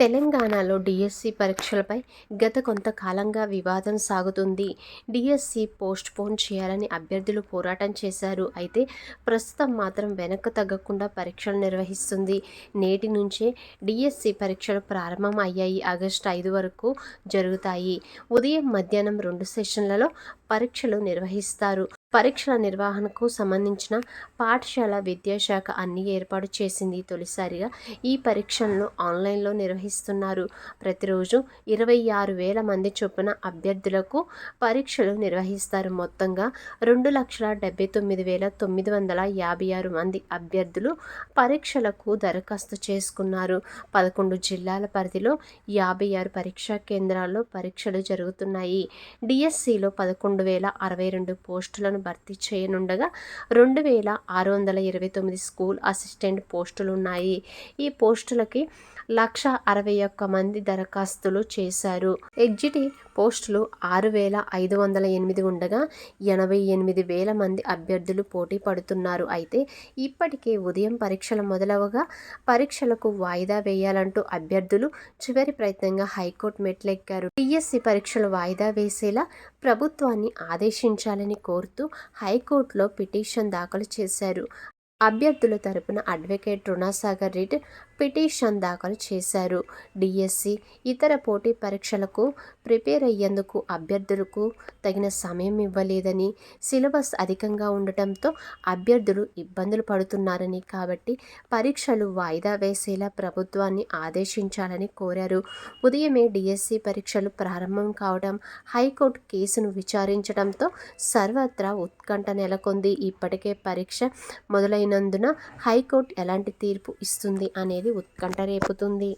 తెలంగాణలో డిఎస్సి పరీక్షలపై గత కొంతకాలంగా వివాదం సాగుతుంది. డిఎస్సి పోస్ట్‌పోన్ చేయాలని అభ్యర్థులు పోరాటం చేశారు. అయితే ప్రస్తుతం మాత్రం వెనక్కు తగ్గకుండా పరీక్షలు నిర్వహిస్తుంది. నేటి నుంచే డిఎస్సి పరీక్షలు ప్రారంభం అయ్యాయి. ఆగస్టు 5 వరకు జరుగుతాయి. ఉదయం, మధ్యాహ్నం 2 సెషన్లలో పరీక్షలు నిర్వహిస్తారు. పరీక్షల నిర్వహణకు సంబంధించిన పాఠశాల విద్యాశాఖ అన్ని ఏర్పాటు చేసింది. తొలిసారిగా ఈ పరీక్షలను ఆన్లైన్లో నిర్వహిస్తున్నారు. ప్రతిరోజు 26,000 మంది చొప్పున అభ్యర్థులకు పరీక్షలు నిర్వహిస్తారు. మొత్తంగా 2,79,956 మంది అభ్యర్థులు పరీక్షలకు దరఖాస్తు చేసుకున్నారు. 11 జిల్లాల పరిధిలో 56 పరీక్షా కేంద్రాల్లో పరీక్షలు జరుగుతున్నాయి. డిఎస్సిలో 11,062 పోస్టులను భర్తీ చేయనుండగా 2,629 స్కూల్ అసిస్టెంట్ పోస్టులున్నాయి. ఈ పోస్టులకి 1,61,000 మంది దరఖాస్తులు చేశారు. ఎగ్జిట్ పోస్టులు 6,508 ఉండగా 88,000 మంది అభ్యర్థులు పోటీ పడుతున్నారు. అయితే ఇప్పటికే ఉదయం పరీక్షలు మొదలవగా పరీక్షలకు వాయిదా వేయాలంటూ అభ్యర్థులు చివరి ప్రయత్నంగా హైకోర్టు మెట్లెక్కారు. డిఎస్సి పరీక్షలు వాయిదా వేసేలా ప్రభుత్వాన్ని ఆదేశించాలని కోరుతూ హైకోర్టులో పిటిషన్ దాఖలు చేశారు. అభ్యర్థుల తరపున అడ్వకేట్ రుణసాగర్ రెడ్డి పిటిషన్ దాఖలు చేశారు. డిఎస్సి, ఇతర పోటీ పరీక్షలకు ప్రిపేర్ అయ్యేందుకు అభ్యర్థులకు తగిన సమయం ఇవ్వలేదని, సిలబస్ అధికంగా ఉండటంతో అభ్యర్థులు ఇబ్బందులు పడుతున్నారని, కాబట్టి పరీక్షలు వాయిదా వేసేలా ప్రభుత్వాన్ని ఆదేశించాలని కోరారు. ఉదయమే డిఎస్సి పరీక్షలు ప్రారంభం కావడం, హైకోర్టు కేసును విచారించడంతో సర్వత్రా ఉత్కంఠ నెలకొంది. ఇప్పటికే పరీక్ష మొదలైనందున హైకోర్టు ఎలాంటి తీర్పు ఇస్తుంది అనేది ఉత్కంఠ రేపుతుంది.